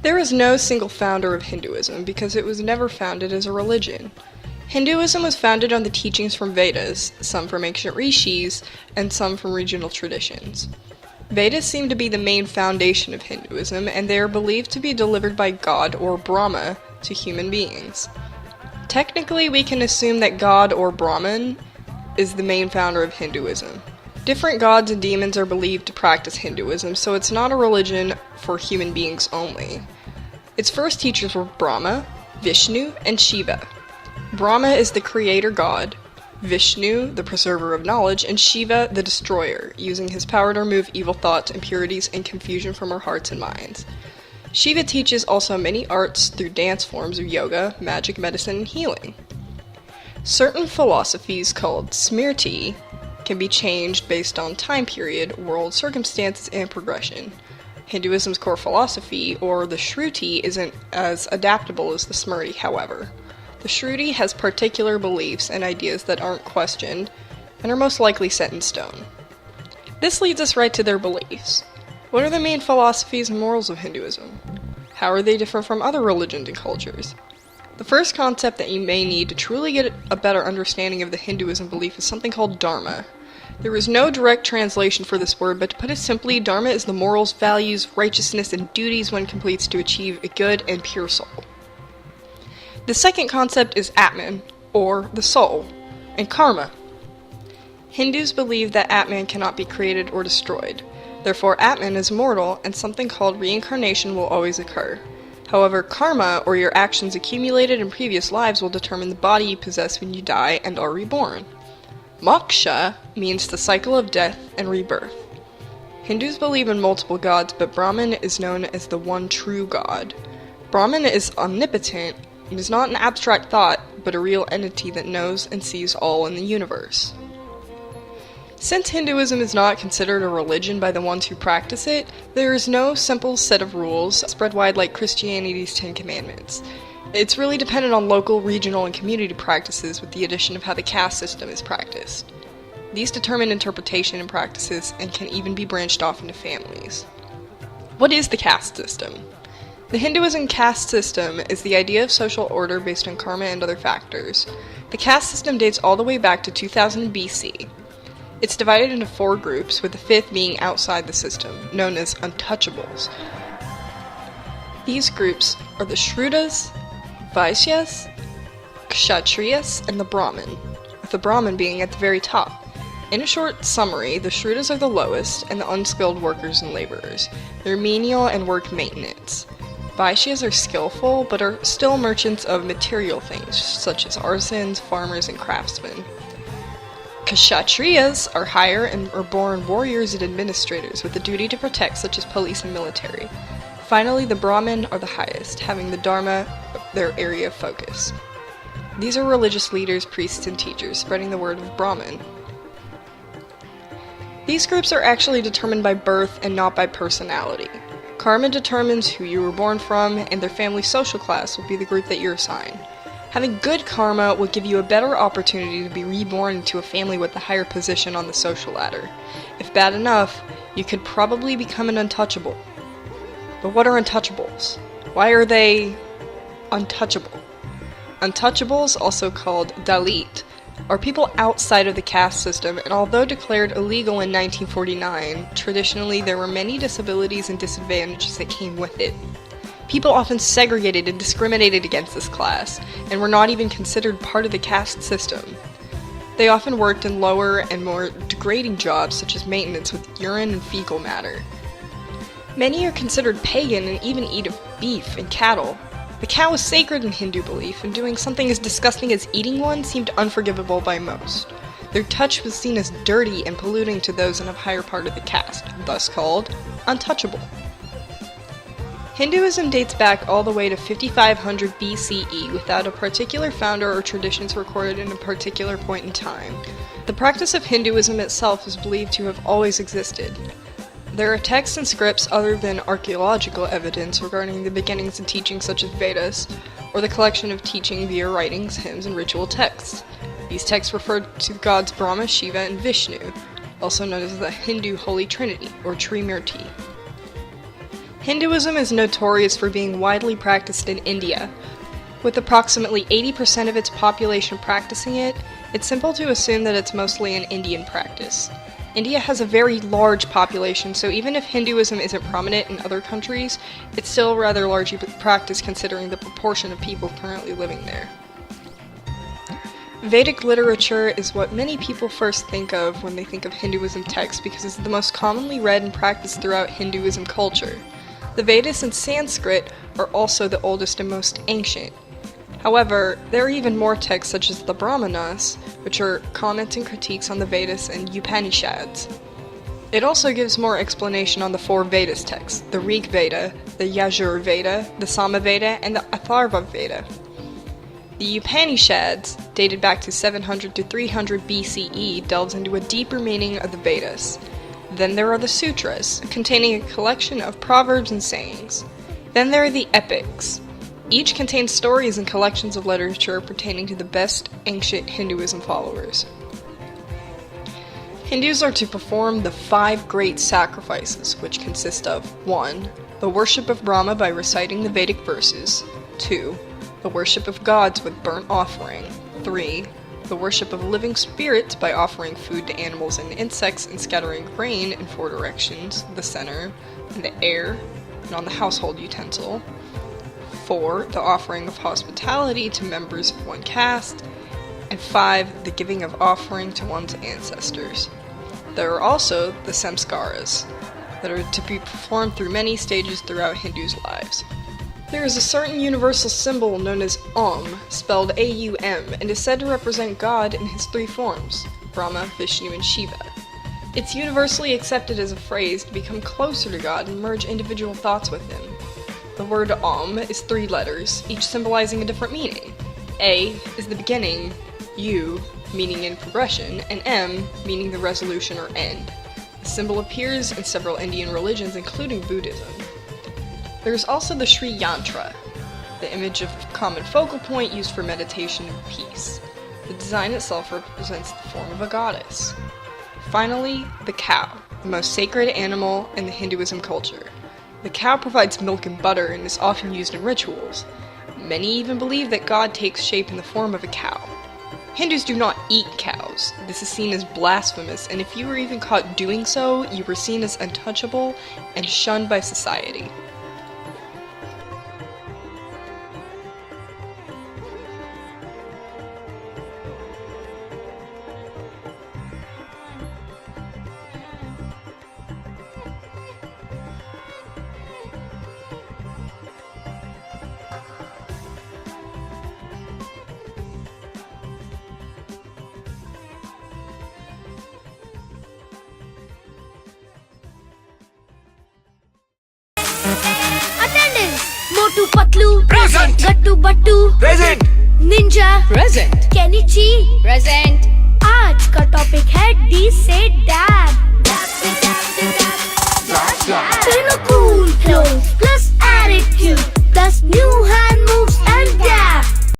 There is no single founder of Hinduism because it was never founded as a religion. Hinduism was founded on the teachings from Vedas, some from ancient rishis, and some from regional traditions. Vedas seem to be the main foundation of Hinduism, and they are believed to be delivered by God or Brahma to human beings. Technically, we can assume that God or Brahman is the main founder of Hinduism. Different gods and demons are believed to practice Hinduism, so it's not a religion for human beings only. Its first teachers were Brahma, Vishnu, and Shiva. Brahma is the creator god, Vishnu, the preserver of knowledge, and Shiva, the destroyer, using his power to remove evil thoughts, impurities, and confusion from our hearts and minds. Shiva teaches also many arts through dance forms of yoga, magic, medicine, and healing. Certain philosophies called smriti can be changed based on time period, world circumstances, and progression. Hinduism's core philosophy, or the Shruti, isn't as adaptable as the Smriti, however. The Shruti has particular beliefs and ideas that aren't questioned, and are most likely set in stone. This leads us right to their beliefs. What are the main philosophies and morals of Hinduism? How are they different from other religions and cultures? The first concept that you may need to truly get a better understanding of the Hinduism belief is something called Dharma. There is no direct translation for this word, but to put it simply, Dharma is the morals, values, righteousness, and duties one completes to achieve a good and pure soul. The second concept is Atman, or the soul, and Karma. Hindus believe that Atman cannot be created or destroyed. Therefore, Atman is mortal, and something called reincarnation will always occur. However, karma, or your actions accumulated in previous lives, will determine the body you possess when you die and are reborn. Moksha means the cycle of death and rebirth. Hindus believe in multiple gods, but Brahman is known as the one true god. Brahman is omnipotent and is not an abstract thought, but a real entity that knows and sees all in the universe. Since Hinduism is not considered a religion by the ones who practice it, there is no simple set of rules spread wide like Christianity's 10 Commandments. It's really dependent on local, regional, and community practices with the addition of how the caste system is practiced. These determine interpretation and practices and can even be branched off into families. What is the caste system? The Hinduism caste system is the idea of social order based on karma and other factors. The caste system dates all the way back to 2000 BC. It's divided into 4 groups, with the 5th being outside the system, known as untouchables. These groups are the Shrutas, Vaishyas, Kshatriyas, and the Brahmin, with the Brahmin being at the very top. In a short summary, the Shrutas are the lowest, and the unskilled workers and laborers. They're menial and work maintenance. Vaishyas are skillful, but are still merchants of material things, such as artisans, farmers, and craftsmen. Kshatriyas are higher and are born warriors and administrators with the duty to protect, such as police and military. Finally, the Brahmin are the highest, having the Dharma their area of focus. These are religious leaders, priests, and teachers, spreading the word of Brahman. These groups are actually determined by birth and not by personality. Karma determines who you were born from, and their family social class will be the group that you're assigned. Having good karma will give you a better opportunity to be reborn into a family with a higher position on the social ladder. If bad enough, you could probably become an untouchable. But what are untouchables? Why are they untouchable? Untouchables, also called Dalit, are people outside of the caste system, and although declared illegal in 1949, traditionally there were many disabilities and disadvantages that came with it. People often segregated and discriminated against this class, and were not even considered part of the caste system. They often worked in lower and more degrading jobs such as maintenance with urine and fecal matter. Many are considered pagan and even eat beef and cattle. The cow is sacred in Hindu belief, and doing something as disgusting as eating one seemed unforgivable by most. Their touch was seen as dirty and polluting to those in a higher part of the caste, thus called untouchable. Hinduism dates back all the way to 5500 BCE without a particular founder or traditions recorded in a particular point in time. The practice of Hinduism itself is believed to have always existed. There are texts and scripts other than archaeological evidence regarding the beginnings and teachings such as Vedas, or the collection of teaching via writings, hymns, and ritual texts. These texts refer to the gods Brahma, Shiva, and Vishnu, also known as the Hindu Holy Trinity, or Trimurti. Hinduism is notorious for being widely practiced in India. With approximately 80% of its population practicing it, it's simple to assume that it's mostly an Indian practice. India has a very large population, so even if Hinduism isn't prominent in other countries, it's still rather largely practiced considering the proportion of people currently living there. Vedic literature is what many people first think of when they think of Hinduism texts because it's the most commonly read and practiced throughout Hinduism culture. The Vedas and Sanskrit are also the oldest and most ancient. However, there are even more texts such as the Brahmanas, which are comments and critiques on the Vedas and Upanishads. It also gives more explanation on the four Vedas texts, the Rig Veda, the Yajur Veda, the Sama Veda, and the Atharva Veda. The Upanishads, dated back to 700 to 300 BCE, delves into a deeper meaning of the Vedas. Then there are the Sutras, containing a collection of proverbs and sayings. Then there are the epics. Each contains stories and collections of literature pertaining to the best ancient Hinduism followers. Hindus are to perform the 5 great sacrifices, which consist of 1. The worship of Brahma by reciting the Vedic verses. 2. The worship of gods with burnt offering. 3. The worship of living spirits by offering food to animals and insects and scattering grain in 4 directions, the center, in the air, and on the household utensil. 4. The offering of hospitality to members of one caste. And 5. The giving of offering to one's ancestors. There are also the samskaras, that are to be performed through many stages throughout Hindus' lives. There is a certain universal symbol known as Om, spelled A-U-M, and is said to represent God in his 3 forms, Brahma, Vishnu, and Shiva. It's universally accepted as a phrase to become closer to God and merge individual thoughts with him. The word Om is 3 letters, each symbolizing a different meaning. A is the beginning, U meaning in progression, and M meaning the resolution or end. The symbol appears in several Indian religions, including Buddhism. There is also the Sri Yantra, the image of common focal point used for meditation and peace. The design itself represents the form of a goddess. Finally, the cow, the most sacred animal in the Hinduism culture. The cow provides milk and butter and is often used in rituals. Many even believe that God takes shape in the form of a cow. Hindus do not eat cows. This is seen as blasphemous, and if you were even caught doing so, you were seen as untouchable and shunned by society. Attendance! Motu Patlu Present. Gattu Battu Present. Ninja Present. Kenichi Present. आज का topic है D